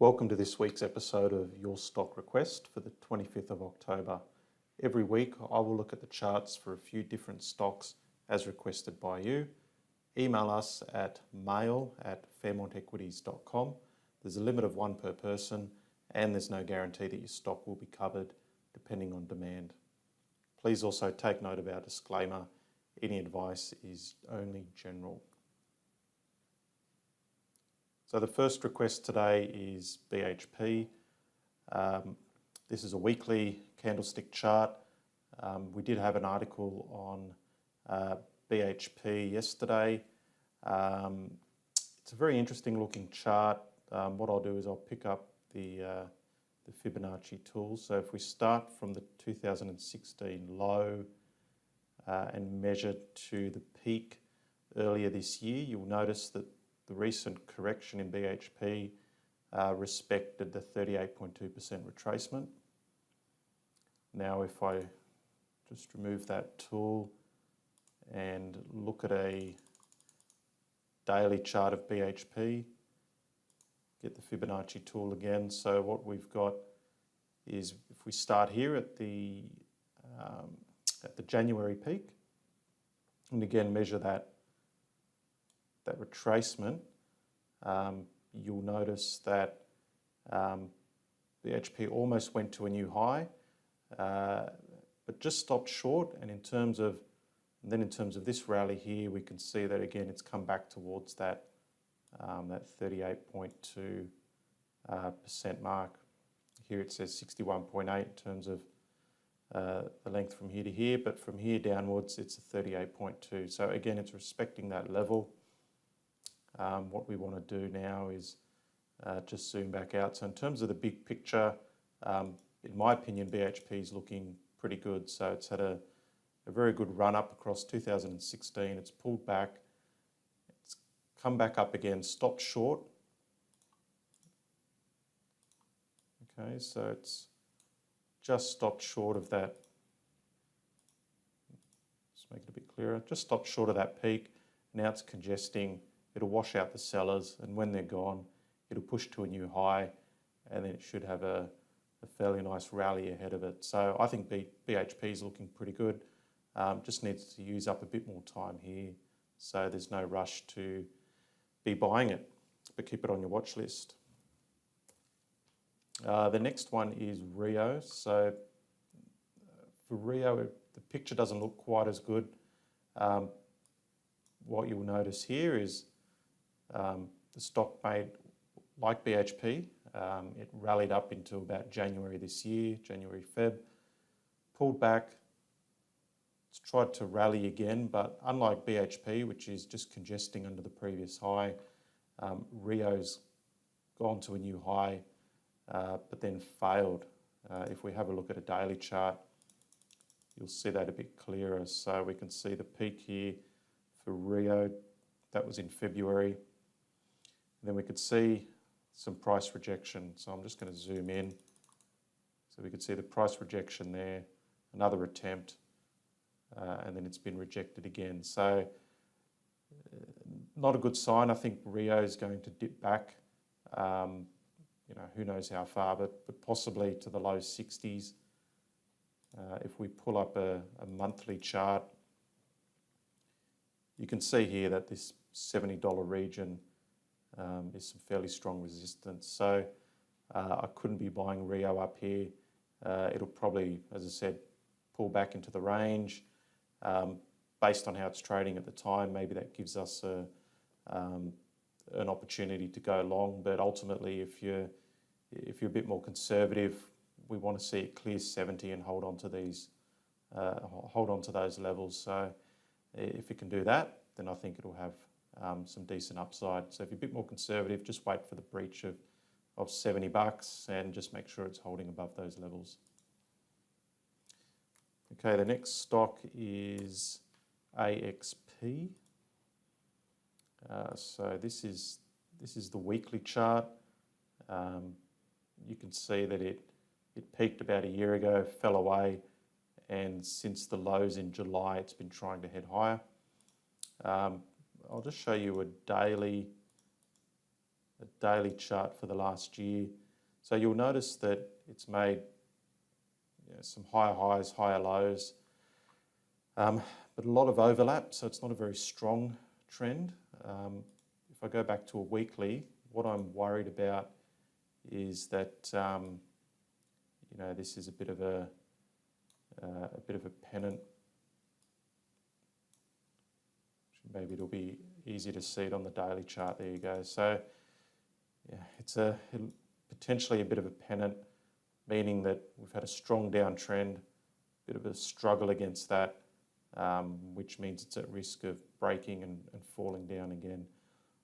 Welcome to this week's episode of Your Stock Request for the 25th of October. Every week I will look at the charts for a few different stocks as requested by you. Email us at mail@fairmontequities.com. There's a limit of one per person and there's no guarantee that your stock will be covered depending on demand. Please also take note of our disclaimer. Any advice is only general. So the first request today is BHP. This is a weekly candlestick chart. We did have an article on BHP yesterday. It's a very interesting looking chart. What I'll do is I'll pick up the Fibonacci tool. So if we start from the 2016 low and measure to the peak earlier this year, you'll notice that the recent correction in BHP respected the 38.2% retracement. Now if I just remove that tool and look at a daily chart of BHP, get the Fibonacci tool again. So what we've got is, if we start here at the January peak, and again measure that retracement, you'll notice that BHP almost went to a new high, but just stopped short. And in terms of this rally here, we can see that again it's come back towards that 38.2% mark. Here it says 61.8 in terms of the length from here to here, but from here downwards it's a 38.2. So again, it's respecting that level. What we want to do now is just zoom back out. So in terms of the big picture, in my opinion, BHP is looking pretty good. So it's had a very good run up across 2016. It's pulled back, it's come back up again, stopped short. Okay, so it's just stopped short of that. Let's make it a bit clearer. Just stopped short of that peak. Now it's congesting. It'll wash out the sellers, and when they're gone, it'll push to a new high, and then it should have a fairly nice rally ahead of it. So I think BHP is looking pretty good. Just needs to use up a bit more time here, so there's no rush to be buying it, but keep it on your watch list. The next one is Rio. So for Rio, the picture doesn't look quite as good. What you'll notice here is the stock made, like BHP, it rallied up into about January this year, January, Feb, pulled back. It's tried to rally again, but unlike BHP, which is just congesting under the previous high, Rio's gone to a new high, but then failed. If we have a look at a daily chart, you'll see that a bit clearer. So we can see the peak here for Rio, that was in February. And then we could see some price rejection. So I'm just going to zoom in. So we could see the price rejection there, another attempt, and then it's been rejected again. So not a good sign. I think Rio is going to dip back, who knows how far, but possibly to the low 60s. If we pull up a monthly chart, you can see here that this $70 region is some fairly strong resistance. So I couldn't be buying Rio up here. It'll probably, as I said, pull back into the range. Based on how it's trading at the time, maybe that gives us an opportunity to go long. But ultimately, if you're a bit more conservative, we want to see it clear 70 and hold on to those levels. So if it can do that, then I think it'll have some decent upside. So if you're a bit more conservative, just wait for the breach of $70 and just make sure it's holding above those levels. Okay, the next stock is AXP. So this is the weekly chart. You can see that it peaked about a year ago, fell away, and since the lows in July, it's been trying to head higher. I'll just show you a daily a daily chart for the last year. So you'll notice that it's made some higher highs, higher lows, but a lot of overlap, so it's not a very strong trend. If I go back to a weekly, what I'm worried about is that this is a bit of a pennant. Maybe it'll be easier to see it on the daily chart. There you go. So yeah, it's potentially a bit of a pennant, meaning that we've had a strong downtrend, a bit of a struggle against that, which means it's at risk of breaking and falling down again.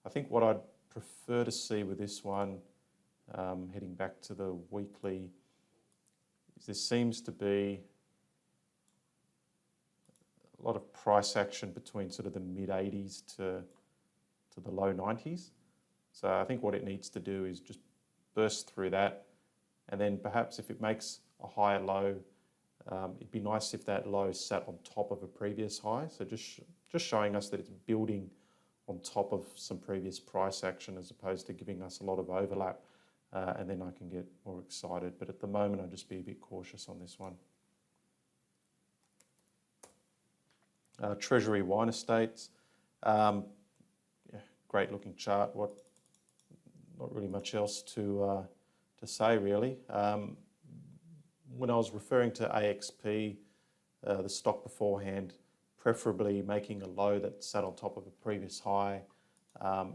I think what I'd prefer to see with this one, heading back to the weekly, is there seems to be a lot of price action between sort of the mid-80s to the low 90s. So I think what it needs to do is just burst through that, and then perhaps if it makes a higher low, it'd be nice if that low sat on top of a previous high. So just showing us that it's building on top of some previous price action as opposed to giving us a lot of overlap, and then I can get more excited. But at the moment, I'll just be a bit cautious on this one. Treasury Wine Estates, great looking chart. Not really much else to say really. When I was referring to AXP, the stock beforehand, preferably making a low that sat on top of a previous high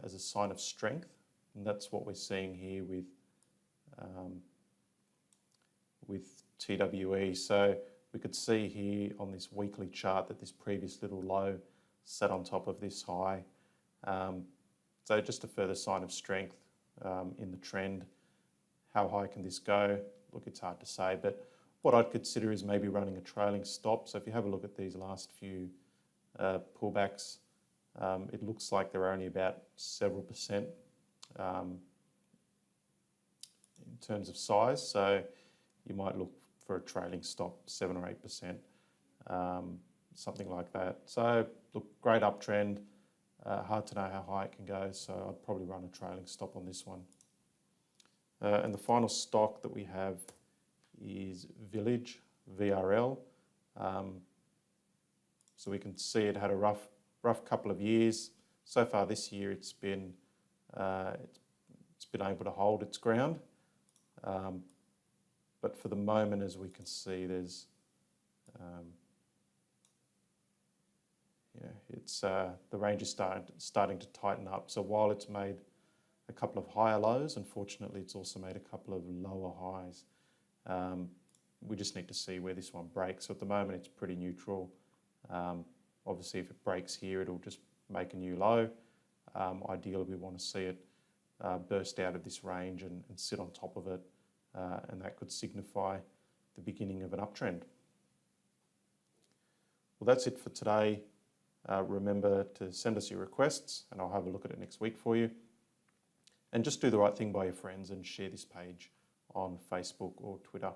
as a sign of strength, and that's what we're seeing here with TWE. So we could see here on this weekly chart that this previous little low sat on top of this high. So just a further sign of strength in the trend. How high can this go? Look, it's hard to say, but what I'd consider is maybe running a trailing stop. So if you have a look at these last few pullbacks, it looks like they're only about several percent in terms of size. So you might look for a trailing stop, 7 or 8%, something like that. So look, great uptrend. Hard to know how high it can go, so I'd probably run a trailing stop on this one. And the final stock that we have is Village, VRL. So we can see it had a rough couple of years. So far this year, it's been able to hold its ground. But for the moment, as we can see, there's the range is starting to tighten up. So while it's made a couple of higher lows, unfortunately, it's also made a couple of lower highs. We just need to see where this one breaks. So at the moment, it's pretty neutral. Obviously, if it breaks here, it'll just make a new low. Ideally, we want to see it burst out of this range and sit on top of it, and that could signify the beginning of an uptrend. Well, that's it for today. Remember to send us your requests, and I'll have a look at it next week for you. And just do the right thing by your friends and share this page on Facebook or Twitter.